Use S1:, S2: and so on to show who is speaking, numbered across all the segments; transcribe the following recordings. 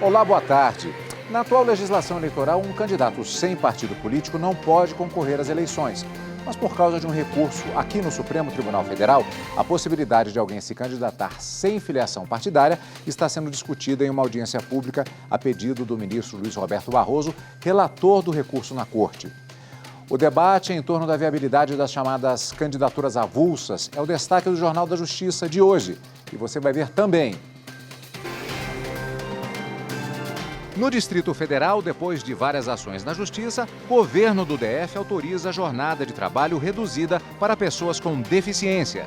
S1: Olá, boa tarde. Na atual legislação eleitoral, um candidato sem partido político não pode concorrer às eleições. Mas por causa de um recurso aqui no Supremo Tribunal Federal, a possibilidade de alguém se candidatar sem filiação partidária está sendo discutida em uma audiência pública a pedido do ministro Luiz Roberto Barroso, relator do recurso na Corte. O debate em torno da viabilidade das chamadas candidaturas avulsas é o destaque do Jornal da Justiça de hoje. E você vai ver também. No Distrito Federal, depois de várias ações na Justiça, o governo do DF autoriza a jornada de trabalho reduzida para pessoas com deficiência.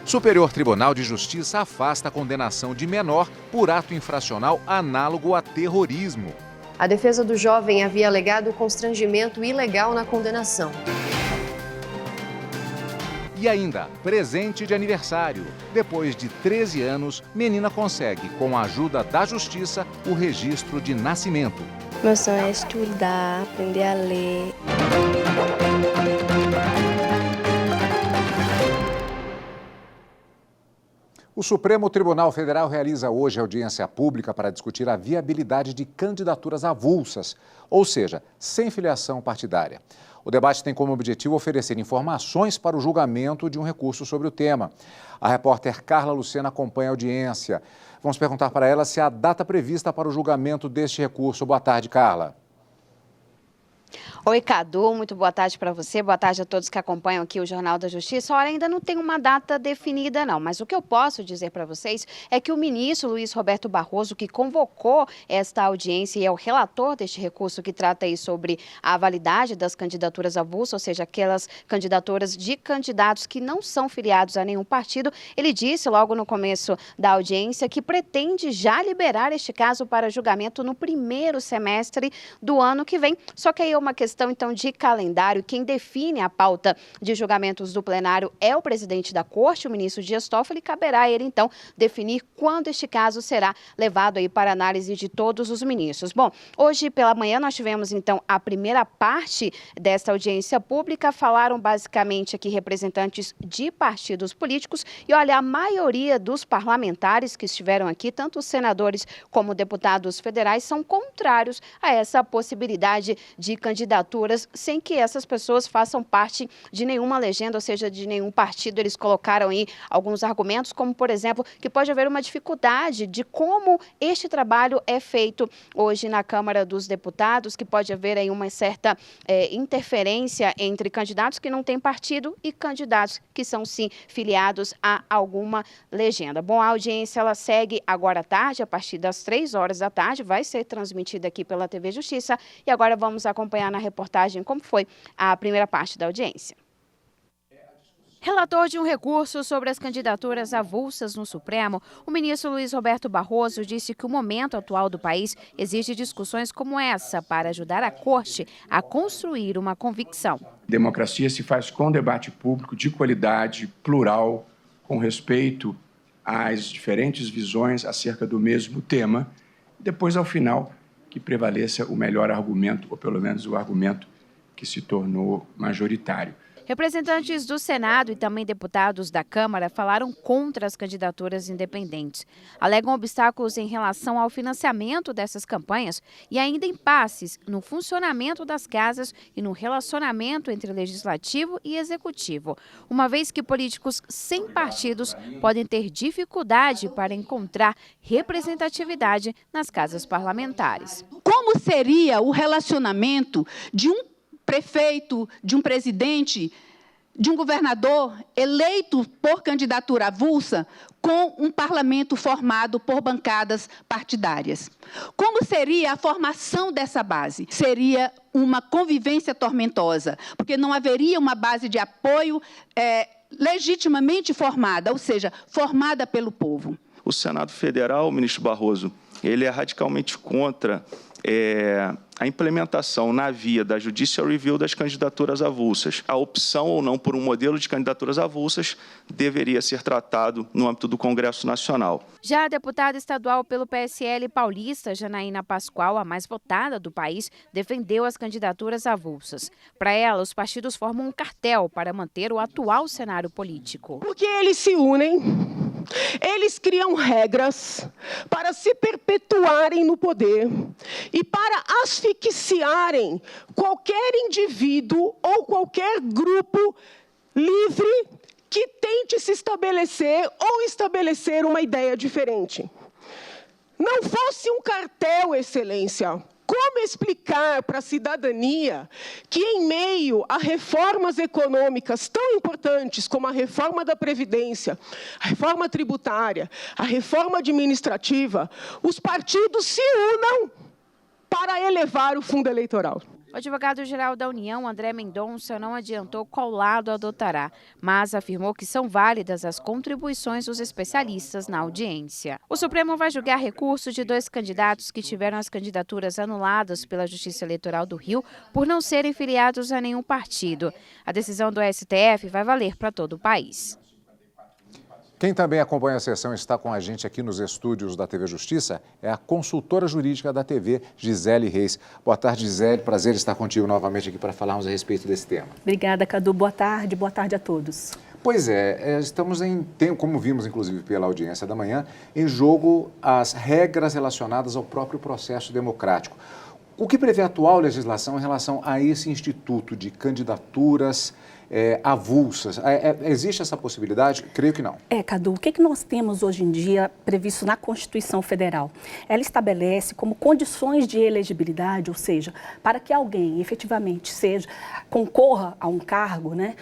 S1: Superior Tribunal de Justiça afasta a condenação de menor por ato infracional análogo a terrorismo.
S2: A defesa do jovem havia alegado constrangimento ilegal na condenação.
S1: E ainda, presente de aniversário. Depois de 13 anos, menina consegue, com a ajuda da Justiça, o registro de nascimento.
S3: Meu sonho é estudar, aprender a ler.
S1: O Supremo Tribunal Federal realiza hoje audiência pública para discutir a viabilidade de candidaturas avulsas, ou seja, sem filiação partidária. O debate tem como objetivo oferecer informações para o julgamento de um recurso sobre o tema. A repórter Carla Lucena acompanha a audiência. Vamos perguntar para ela se há data prevista para o julgamento deste recurso. Boa tarde, Carla.
S4: Oi, Cadu, muito boa tarde para você, boa tarde a todos que acompanham aqui o Jornal da Justiça. Olha, ainda não tem uma data definida não, mas o que eu posso dizer para vocês é que o ministro Luiz Roberto Barroso, que convocou esta audiência e é o relator deste recurso que trata aí sobre a validade das candidaturas avulsas, ou seja, aquelas candidaturas de candidatos que não são filiados a nenhum partido, ele disse logo no começo da audiência que pretende já liberar este caso para julgamento no primeiro semestre do ano que vem, só que aí é uma questão então de calendário. Quem define a pauta de julgamentos do plenário é o presidente da Corte, o ministro Dias Toffoli, e caberá a ele então definir quando este caso será levado aí para análise de todos os ministros. Bom, hoje pela manhã nós tivemos então a primeira parte desta audiência pública, falaram basicamente aqui representantes de partidos políticos e olha, a maioria dos parlamentares que estiveram aqui, tanto os senadores como deputados federais, são contrários a essa possibilidade de candidaturas sem que essas pessoas façam parte de nenhuma legenda, ou seja, de nenhum partido. Eles colocaram aí alguns argumentos, como, por exemplo, que pode haver uma dificuldade de como este trabalho é feito hoje na Câmara dos Deputados, que pode haver aí uma certa interferência entre candidatos que não têm partido e candidatos que são, sim, filiados a alguma legenda. Bom, a audiência ela segue agora à tarde, a partir das 3 horas da tarde, vai ser transmitida aqui pela TV Justiça e agora vamos acompanhar na reportagem como foi a primeira parte da audiência. Relator de um recurso sobre as candidaturas avulsas no Supremo, o ministro Luiz Roberto Barroso disse que o momento atual do país exige discussões como essa para ajudar a Corte a construir uma convicção.
S5: Democracia se faz com debate público de qualidade, plural, com respeito às diferentes visões acerca do mesmo tema, e depois, ao final, que prevaleça o melhor argumento, ou pelo menos o argumento que se tornou majoritário.
S4: Representantes do Senado e também deputados da Câmara falaram contra as candidaturas independentes. Alegam obstáculos em relação ao financiamento dessas campanhas e ainda impasses no funcionamento das casas e no relacionamento entre legislativo e executivo, uma vez que políticos sem partidos podem ter dificuldade para encontrar representatividade nas casas parlamentares.
S6: Como seria o relacionamento de um prefeito, de um presidente, de um governador eleito por candidatura avulsa com um parlamento formado por bancadas partidárias? Como seria a formação dessa base? Seria uma convivência tormentosa, porque não haveria uma base de apoio legitimamente formada, ou seja, formada pelo povo.
S7: O Senado Federal, o ministro Barroso, ele é radicalmente contra a implementação na via da Judicial Review das candidaturas avulsas. A opção ou não por um modelo de candidaturas avulsas deveria ser tratado no âmbito do Congresso Nacional.
S4: Já a deputada estadual pelo PSL paulista, Janaína Pascoal, a mais votada do país, defendeu as candidaturas avulsas. Para ela, os partidos formam um cartel para manter o atual cenário político.
S8: Porque eles se unem Eles criam regras para se perpetuarem no poder e para asfixiarem qualquer indivíduo ou qualquer grupo livre que tente se estabelecer ou estabelecer uma ideia diferente. Não fosse um cartel, Excelência, como explicar para a cidadania que, em meio a reformas econômicas tão importantes como a reforma da Previdência, a reforma tributária, a reforma administrativa, os partidos se unam para elevar o fundo eleitoral?
S4: O advogado-geral da União, André Mendonça, não adiantou qual lado adotará, mas afirmou que são válidas as contribuições dos especialistas na audiência. O Supremo vai julgar recurso de 2 candidatos que tiveram as candidaturas anuladas pela Justiça Eleitoral do Rio por não serem filiados a nenhum partido. A decisão do STF vai valer para todo o país.
S1: Quem também acompanha a sessão e está com a gente aqui nos estúdios da TV Justiça é a consultora jurídica da TV, Gisele Reis. Boa tarde, Gisele. Prazer estar contigo novamente aqui para falarmos a respeito desse tema.
S9: Obrigada, Cadu. Boa tarde a todos.
S1: Pois é, estamos como vimos inclusive pela audiência da manhã, em jogo as regras relacionadas ao próprio processo democrático. O que prevê a atual legislação em relação a esse instituto de candidaturas avulsas? Existe essa possibilidade? Creio que não.
S9: Cadu, o que nós temos hoje em dia previsto na Constituição Federal? Ela estabelece como condições de elegibilidade, ou seja, para que alguém efetivamente concorra a um cargo, né,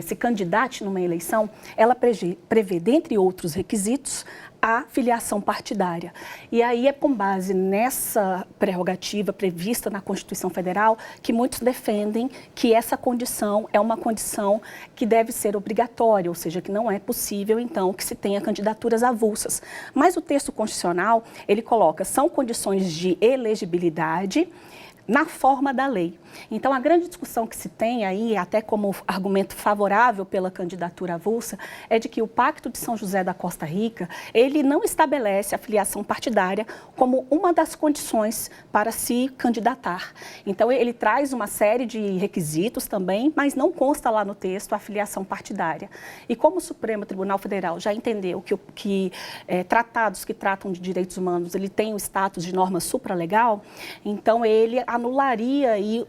S9: se candidate numa eleição, ela prevê, dentre outros requisitos, a filiação partidária. E aí é com base nessa prerrogativa prevista na Constituição Federal que muitos defendem que essa condição é uma condição que deve ser obrigatória, ou seja, que não é possível, então, que se tenha candidaturas avulsas. Mas o texto constitucional, ele coloca, são condições de elegibilidade na forma da lei. Então, a grande discussão que se tem aí, até como argumento favorável pela candidatura avulsa, é de que o Pacto de São José da Costa Rica, ele não estabelece a filiação partidária como uma das condições para se candidatar. Então, ele traz uma série de requisitos também, mas não consta lá no texto a filiação partidária. E como o Supremo Tribunal Federal já entendeu que tratados que tratam de direitos humanos, ele tem o status de norma supralegal, então ele anularia aí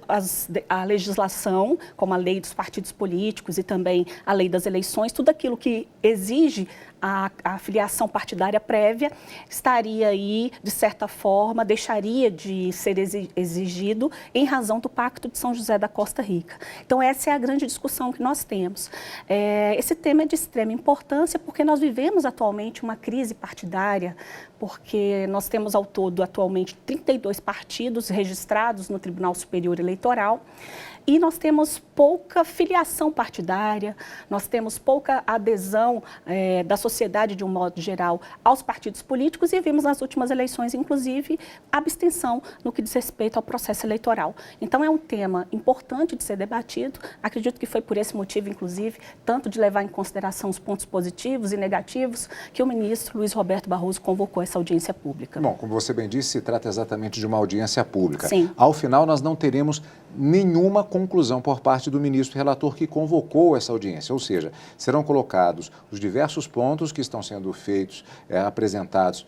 S9: a legislação, como a lei dos partidos políticos e também a lei das eleições, tudo aquilo que exige a filiação partidária prévia, estaria aí, de certa forma, deixaria de ser exigido em razão do Pacto de São José da Costa Rica. Então, essa é a grande discussão que nós temos. Esse tema é de extrema importância porque nós vivemos atualmente uma crise partidária, porque nós temos ao todo, atualmente, 32 partidos registrados no Tribunal Superior Eleitoral, e nós temos pouca filiação partidária, nós temos pouca adesão da sociedade, de um modo geral, aos partidos políticos e vimos nas últimas eleições, inclusive, abstenção no que diz respeito ao processo eleitoral. Então, é um tema importante de ser debatido. Acredito que foi por esse motivo, inclusive, tanto de levar em consideração os pontos positivos e negativos, que o ministro Luiz Roberto Barroso convocou essa audiência pública.
S1: Bom, como você bem disse, se trata exatamente de uma audiência pública.
S9: Sim.
S1: Ao final, nós não teremos nenhuma conclusão por parte do ministro relator que convocou essa audiência, ou seja, serão colocados os diversos pontos que estão sendo feitos, apresentados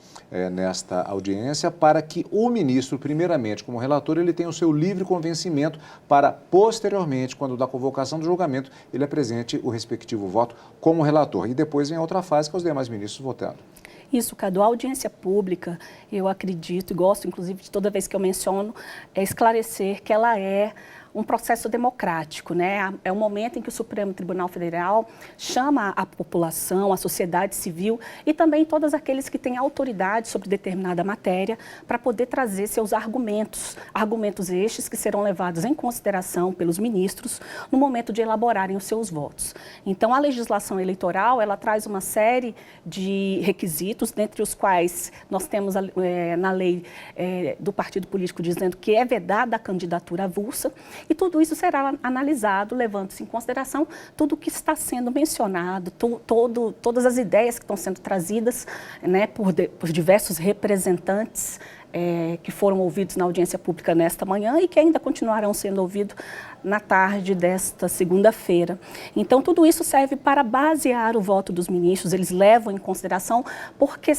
S1: nesta audiência, para que o ministro, primeiramente, como relator, ele tenha o seu livre convencimento para, posteriormente, quando da convocação do julgamento, ele apresente o respectivo voto como relator. E depois vem a outra fase, com os demais ministros votando.
S9: Isso, Cadu, a audiência pública, eu acredito e gosto, inclusive, de toda vez que eu menciono, esclarecer que ela é um processo democrático, né? É um momento em que o Supremo Tribunal Federal chama a população, a sociedade civil e também todos aqueles que têm autoridade sobre determinada matéria para poder trazer seus argumentos estes que serão levados em consideração pelos ministros no momento de elaborarem os seus votos. Então, a legislação eleitoral, ela traz uma série de requisitos, dentre os quais nós temos na lei do partido político dizendo que é vedada a candidatura avulsa. E tudo isso será analisado, levando-se em consideração tudo o que está sendo mencionado, todas as ideias que estão sendo trazidas, né, por diversos representantes que foram ouvidos na audiência pública nesta manhã e que ainda continuarão sendo ouvidos na tarde desta segunda-feira. Então, tudo isso serve para basear o voto dos ministros, eles levam em consideração porque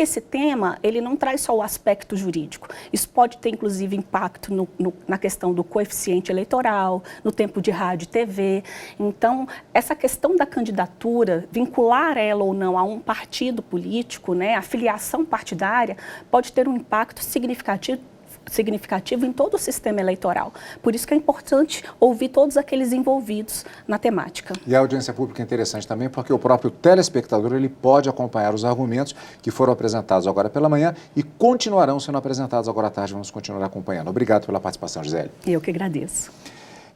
S9: esse tema ele não traz só o aspecto jurídico, isso pode ter inclusive impacto na questão do coeficiente eleitoral, no tempo de rádio e TV. Então, essa questão da candidatura, vincular ela ou não a um partido político, né, a filiação partidária, pode ter um impacto significativo em todo o sistema eleitoral. Por isso que é importante ouvir todos aqueles envolvidos na temática.
S1: E a audiência pública é interessante também porque o próprio telespectador ele pode acompanhar os argumentos que foram apresentados agora pela manhã e continuarão sendo apresentados agora à tarde. Vamos continuar acompanhando. Obrigado pela participação, Gisele.
S9: Eu que agradeço.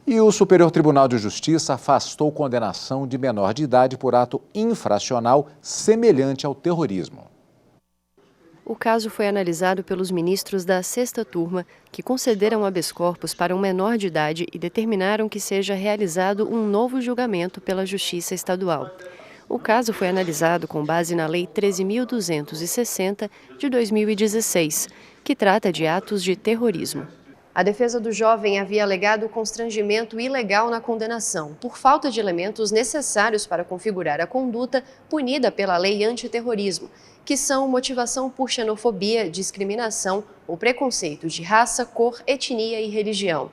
S1: E o Superior Tribunal de Justiça afastou condenação de menor de idade por ato infracional semelhante ao terrorismo.
S2: O caso foi analisado pelos ministros da sexta turma, que concederam habeas corpus para um menor de idade e determinaram que seja realizado um novo julgamento pela Justiça Estadual. O caso foi analisado com base na Lei 13.260 de 2016, que trata de atos de terrorismo. A defesa do jovem havia alegado constrangimento ilegal na condenação, por falta de elementos necessários para configurar a conduta punida pela Lei Antiterrorismo, que são motivação por xenofobia, discriminação ou preconceito de raça, cor, etnia e religião.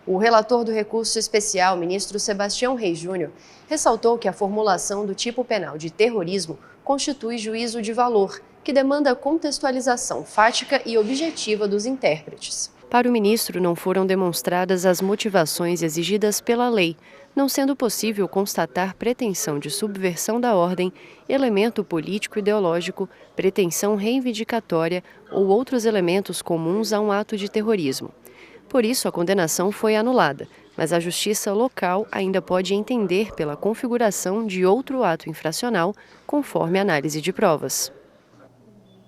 S2: O relator do recurso especial, ministro Sebastião Reis Júnior, ressaltou que a formulação do tipo penal de terrorismo constitui juízo de valor, que demanda contextualização fática e objetiva dos intérpretes. Para o ministro, não foram demonstradas as motivações exigidas pela lei, não sendo possível constatar pretensão de subversão da ordem, elemento político-ideológico, pretensão reivindicatória ou outros elementos comuns a um ato de terrorismo. Por isso, a condenação foi anulada, mas a justiça local ainda pode entender pela configuração de outro ato infracional, conforme análise de provas.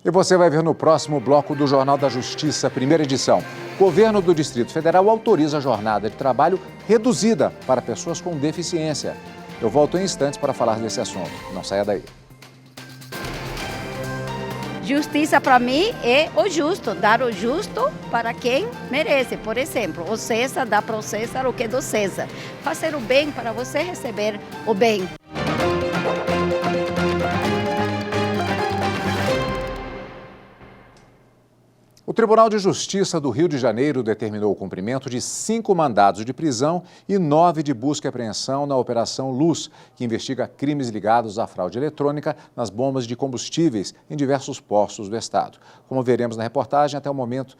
S1: E você vai ver no próximo bloco do Jornal da Justiça, primeira edição. Governo do Distrito Federal autoriza a jornada de trabalho reduzida para pessoas com deficiência. Eu volto em instantes para falar desse assunto. Não saia daí.
S10: Justiça para mim é o justo, dar o justo para quem merece. Por exemplo, o César dá para o César o que é do César. Fazer o bem para você receber o bem.
S1: O Tribunal de Justiça do Rio de Janeiro determinou o cumprimento de 5 mandados de prisão e 9 de busca e apreensão na Operação Luz, que investiga crimes ligados à fraude eletrônica nas bombas de combustíveis em diversos postos do estado. Como veremos na reportagem, até o momento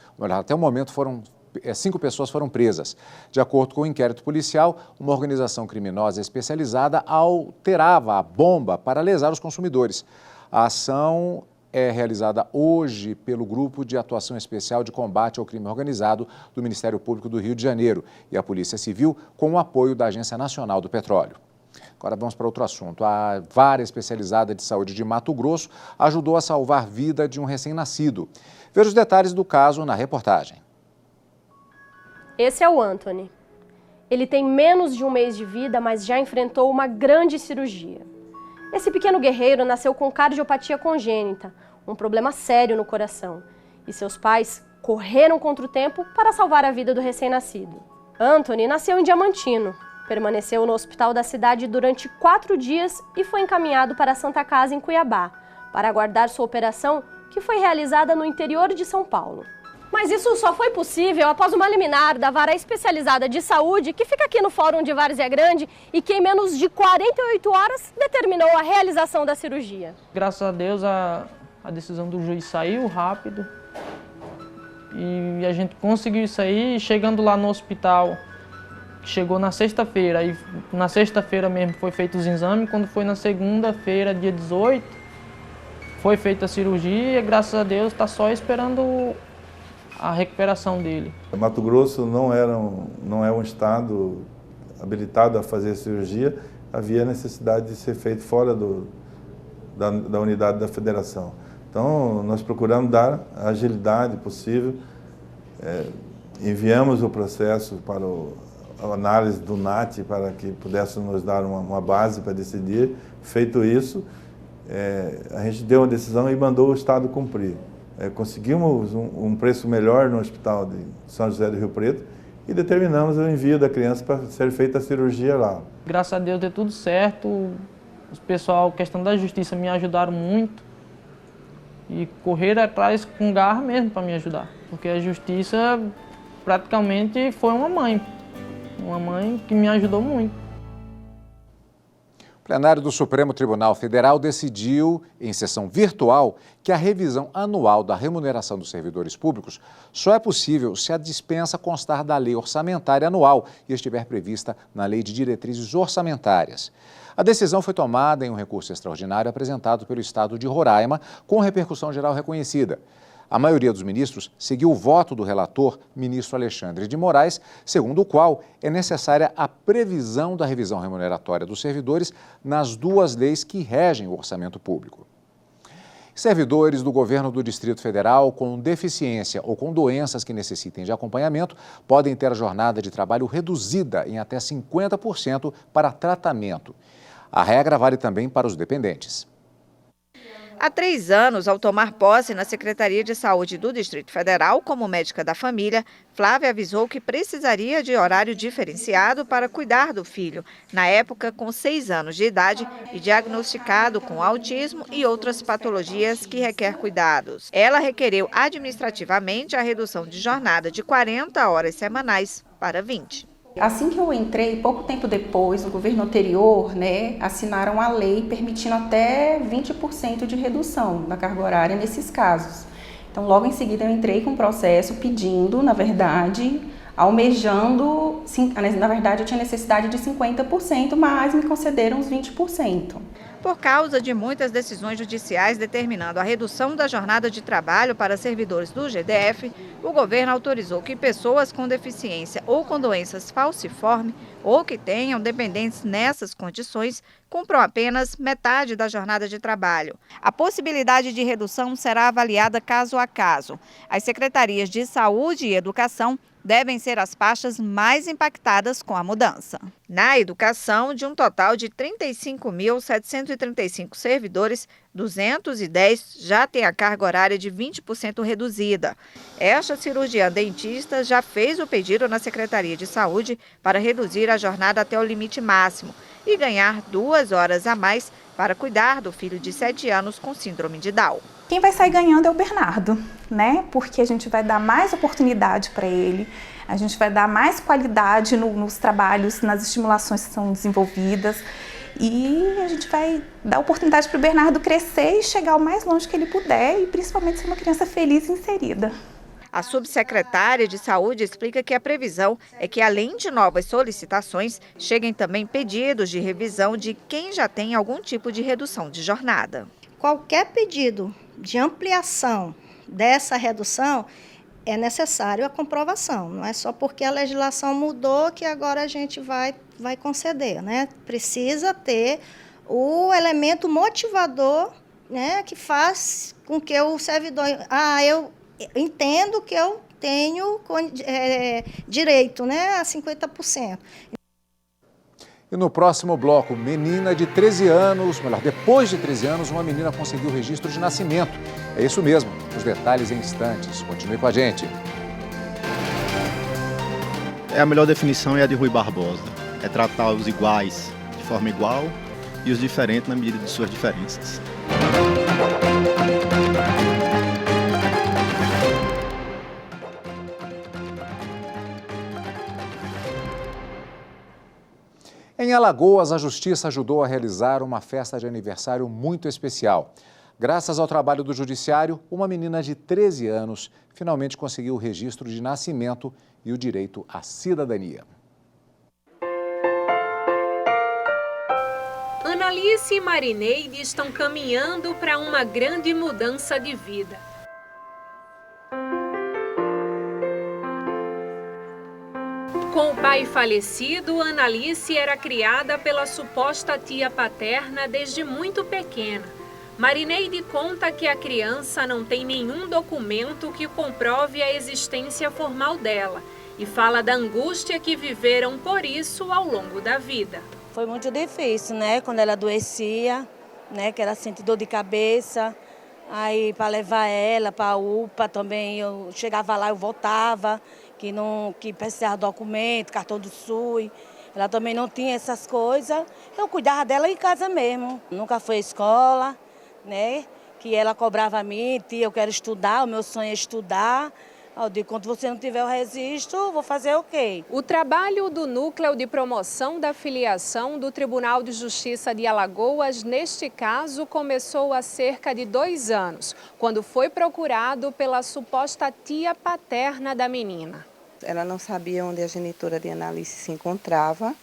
S1: 5 pessoas foram presas. De acordo com o inquérito policial, uma organização criminosa especializada alterava a bomba para lesar os consumidores. A ação é realizada hoje pelo Grupo de Atuação Especial de Combate ao Crime Organizado do Ministério Público do Rio de Janeiro e a Polícia Civil, com o apoio da Agência Nacional do Petróleo. Agora vamos para outro assunto. A Vara Especializada de Saúde de Mato Grosso ajudou a salvar a vida de um recém-nascido. Veja os detalhes do caso na reportagem.
S11: Esse é o Anthony. Ele tem menos de um mês de vida, mas já enfrentou uma grande cirurgia. Esse pequeno guerreiro nasceu com cardiopatia congênita, um problema sério no coração, e seus pais correram contra o tempo para salvar a vida do recém-nascido. Anthony nasceu em Diamantino, permaneceu no hospital da cidade durante 4 dias e foi encaminhado para a Santa Casa em Cuiabá, para aguardar sua operação, que foi realizada no interior de São Paulo. Mas isso só foi possível após uma liminar da Vara Especializada de Saúde, que fica aqui no Fórum de Várzea Grande e que em menos de 48 horas determinou a realização da cirurgia.
S12: Graças a Deus a decisão do juiz saiu rápido e a gente conseguiu isso aí. Chegando lá no hospital, chegou na sexta-feira, e na sexta-feira mesmo foi feito os exames. Quando foi na segunda-feira, dia 18, foi feita a cirurgia e graças a Deus está só esperando a recuperação dele.
S13: Mato Grosso não é um estado habilitado a fazer cirurgia, havia necessidade de ser feito fora da unidade da federação. Então, nós procuramos dar a agilidade possível, enviamos o processo para a análise do NAT para que pudesse nos dar uma base para decidir. Feito isso, a gente deu uma decisão e mandou o estado cumprir. conseguimos um preço melhor no Hospital de São José do Rio Preto e determinamos o envio da criança para ser feita a cirurgia lá.
S12: Graças a Deus deu tudo certo, o pessoal, questão da justiça, me ajudaram muito e correram atrás com garra mesmo para me ajudar, porque a justiça praticamente foi uma mãe que me ajudou muito.
S1: O plenário do Supremo Tribunal Federal decidiu, em sessão virtual, que a revisão anual da remuneração dos servidores públicos só é possível se a dispensa constar da lei orçamentária anual e estiver prevista na Lei de Diretrizes Orçamentárias. A decisão foi tomada em um recurso extraordinário apresentado pelo Estado de Roraima, com repercussão geral reconhecida. A maioria dos ministros seguiu o voto do relator, ministro Alexandre de Moraes, segundo o qual é necessária a previsão da revisão remuneratória dos servidores nas duas leis que regem o orçamento público. Servidores do governo do Distrito Federal com deficiência ou com doenças que necessitem de acompanhamento podem ter a jornada de trabalho reduzida em até 50% para tratamento. A regra vale também para os dependentes.
S14: Há 3 anos, ao tomar posse na Secretaria de Saúde do Distrito Federal como médica da família, Flávia avisou que precisaria de horário diferenciado para cuidar do filho, na época com 6 anos de idade e diagnosticado com autismo e outras patologias que requer cuidados. Ela requereu administrativamente a redução de jornada de 40 horas semanais para 20.
S15: Assim que eu entrei, pouco tempo depois, no governo anterior, assinaram a lei permitindo até 20% de redução da carga horária nesses casos. Então, logo em seguida, eu entrei com um processo pedindo, na verdade, almejando, na verdade, eu tinha necessidade de 50%, mas me concederam os 20%.
S14: Por causa de muitas decisões judiciais determinando a redução da jornada de trabalho para servidores do GDF, o governo autorizou que pessoas com deficiência ou com doenças falciforme ou que tenham dependentes nessas condições cumpram apenas metade da jornada de trabalho. A possibilidade de redução será avaliada caso a caso. As secretarias de Saúde e Educação devem ser as pastas mais impactadas com a mudança. Na educação, de um total de 35.735 servidores, 210 já têm a carga horária de 20% reduzida. Esta cirurgiã dentista já fez o pedido na Secretaria de Saúde para reduzir a jornada até o limite máximo e ganhar 2 horas a mais para cuidar do filho de 7 anos com síndrome de Down.
S16: Quem vai sair ganhando é o Bernardo, porque a gente vai dar mais oportunidade para ele, a gente vai dar mais qualidade nos trabalhos, nas estimulações que são desenvolvidas e a gente vai dar oportunidade para o Bernardo crescer e chegar o mais longe que ele puder e principalmente ser uma criança feliz e inserida.
S14: A subsecretária de Saúde explica que a previsão é que, além de novas solicitações, cheguem também pedidos de revisão de quem já tem algum tipo de redução de jornada.
S17: Qualquer pedido de ampliação dessa redução é necessário a comprovação. Não é só porque a legislação mudou que agora a gente vai conceder, Precisa ter o elemento motivador, que faz com que o servidor... eu entendo que eu tenho direito, a 50%.
S1: E no próximo bloco, menina de 13 anos, depois de 13 anos, uma menina conseguiu o registro de nascimento. É isso mesmo, os detalhes em instantes. Continue com a gente.
S18: A melhor definição é a de Rui Barbosa. É tratar os iguais de forma igual e os diferentes na medida de suas diferenças.
S1: Em Alagoas, a Justiça ajudou a realizar uma festa de aniversário muito especial. Graças ao trabalho do Judiciário, uma menina de 13 anos finalmente conseguiu o registro de nascimento e o direito à cidadania.
S19: Analice e Marineide estão caminhando para uma grande mudança de vida. Com o pai falecido, Analice era criada pela suposta tia paterna desde muito pequena. Marineide conta que a criança não tem nenhum documento que comprove a existência formal dela e fala da angústia que viveram por isso ao longo da vida.
S20: Foi muito difícil, quando ela adoecia, que ela sentia dor de cabeça, Aí para levar ela para a UPA também, eu chegava lá, eu voltava, que precisava de documento, cartão do SUS. Ela também não tinha essas coisas. Eu cuidava dela em casa mesmo. Nunca foi à escola, né? Que ela cobrava a mim, tia, eu quero estudar, o meu sonho é estudar. Eu digo, quando você não tiver o registro, vou fazer o quê?
S19: O trabalho do Núcleo de Promoção da Filiação do Tribunal de Justiça de Alagoas, neste caso, começou há cerca de 2 anos, quando foi procurado pela suposta tia paterna da menina.
S21: Ela não sabia onde a genitora de Analice se encontrava.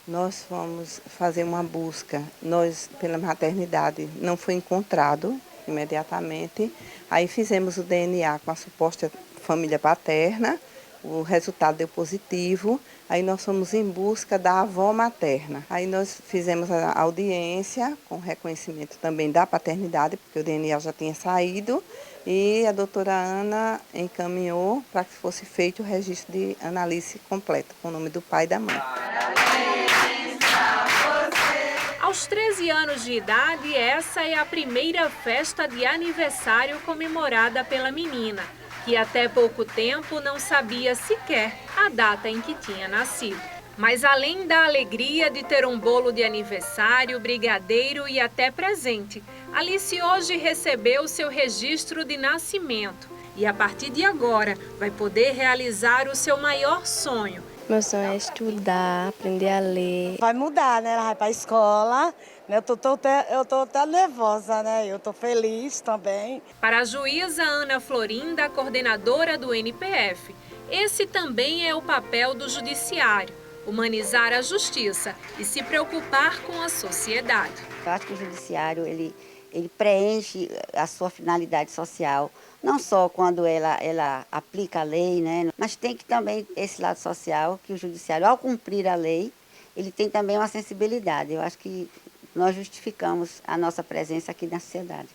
S21: Nós fomos fazer uma busca, pela maternidade, não foi encontrado imediatamente. Aí fizemos o DNA com a suposta família paterna, o resultado deu positivo, aí nós fomos em busca da avó materna. Aí nós fizemos a audiência com reconhecimento também da paternidade, porque o DNA já tinha saído, e a doutora Ana encaminhou para que fosse feito o registro de Analice completo, com o nome do pai e da mãe.
S19: Aos 13 anos de idade, essa é a primeira festa de aniversário comemorada pela menina, que até pouco tempo não sabia sequer a data em que tinha nascido. Mas além da alegria de ter um bolo de aniversário, brigadeiro e até presente, Alice hoje recebeu seu registro de nascimento e a partir de agora vai poder realizar o seu maior sonho.
S3: Meu sonho é estudar, aprender a ler.
S20: Vai mudar, né? Ela vai para a escola. Eu tô até nervosa, né? Eu tô feliz também.
S19: Para a juíza Ana Florinda, coordenadora do NPF, esse também é o papel do judiciário: humanizar a justiça e se preocupar com a sociedade.
S22: Eu acho que o judiciário ele preenche a sua finalidade social, não só quando ela aplica a lei, né? Mas tem que também esse lado social, que o judiciário, ao cumprir a lei, ele tem também uma sensibilidade. Eu acho que nós justificamos a nossa presença aqui na sociedade.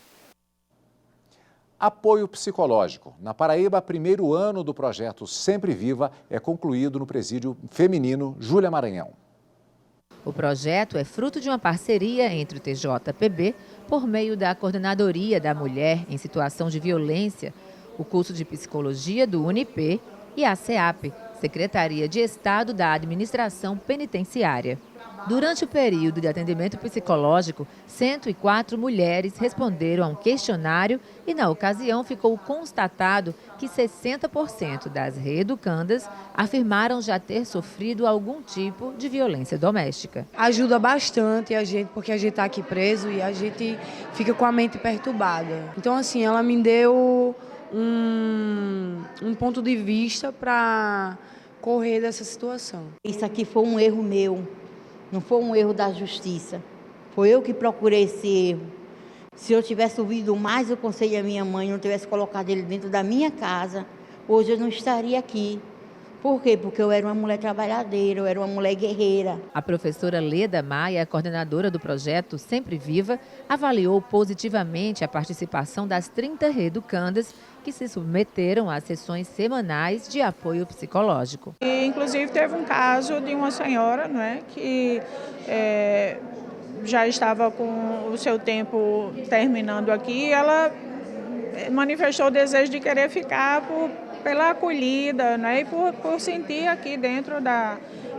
S1: Apoio psicológico. Na Paraíba, primeiro ano do projeto Sempre Viva é concluído no presídio feminino Júlia Maranhão.
S23: O projeto é fruto de uma parceria entre o TJPB, por meio da Coordenadoria da Mulher em Situação de Violência, o curso de Psicologia do UNIP e a SEAP, Secretaria de Estado da Administração Penitenciária. Durante o período de atendimento psicológico, 104 mulheres responderam a um questionário e, na ocasião, ficou constatado que 60% das reeducandas afirmaram já ter sofrido algum tipo de violência doméstica.
S24: Ajuda bastante a gente, porque a gente está aqui preso e a gente fica com a mente perturbada. Então, assim, ela me deu um ponto de vista para correr dessa situação.
S25: Isso aqui foi um erro meu. Não foi um erro da justiça. Foi eu que procurei esse erro. Se eu tivesse ouvido mais o conselho da minha mãe, não tivesse colocado ele dentro da minha casa, hoje eu não estaria aqui. Por quê? Porque eu era uma mulher trabalhadeira, eu era uma mulher guerreira.
S23: A professora Leda Maia, coordenadora do projeto Sempre Viva, avaliou positivamente a participação das 30 reeducandas que se submeteram a sessões semanais de apoio psicológico.
S26: E, inclusive, teve um caso de uma senhora, que já estava com o seu tempo terminando aqui, ela manifestou o desejo de querer ficar pela acolhida, e por sentir aqui dentro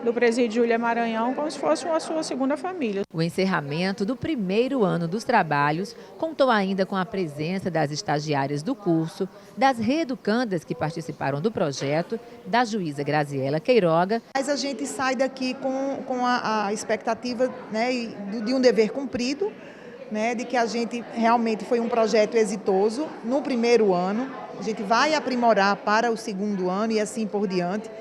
S26: do presídio Júlia Maranhão como se fosse a sua segunda família.
S23: O encerramento do primeiro ano dos trabalhos contou ainda com a presença das estagiárias do curso, das reeducandas que participaram do projeto, da juíza Graziela Queiroga.
S27: Mas a gente sai daqui com a expectativa, de um dever cumprido, de que a gente realmente foi um projeto exitoso no primeiro ano. A gente vai aprimorar para o segundo ano e assim por diante,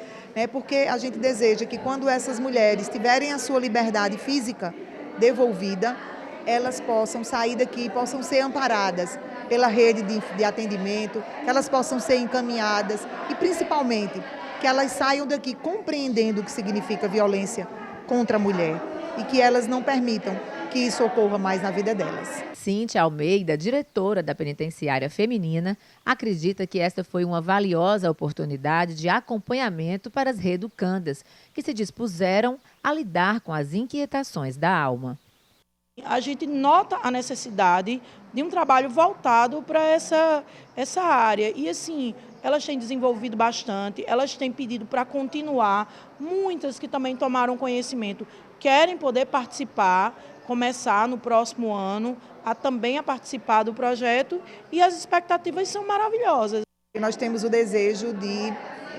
S27: porque a gente deseja que quando essas mulheres tiverem a sua liberdade física devolvida, elas possam sair daqui, possam ser amparadas pela rede de atendimento, que elas possam ser encaminhadas e principalmente que elas saiam daqui compreendendo o que significa violência contra a mulher e que elas não permitam que isso ocorra mais na vida delas.
S23: Cíntia Almeida, diretora da Penitenciária Feminina, acredita que esta foi uma valiosa oportunidade de acompanhamento para as reeducandas, que se dispuseram a lidar com as inquietações da alma.
S28: A gente nota a necessidade
S2: de um trabalho voltado para essa área. E assim, elas têm desenvolvido bastante, elas têm pedido para continuar, muitas que também tomaram conhecimento querem poder participar, começar no próximo ano também a participar do projeto, e as expectativas são maravilhosas.
S27: Nós temos o desejo de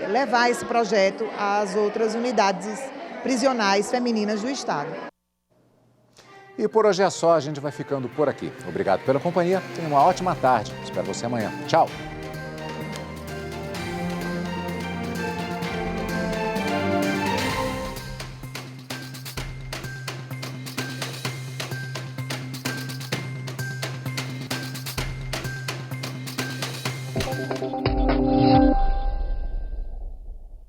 S27: levar esse projeto às outras unidades prisionais femininas do Estado.
S1: E por hoje é só, a gente vai ficando por aqui. Obrigado pela companhia, tenha uma ótima tarde. Espero você amanhã. Tchau!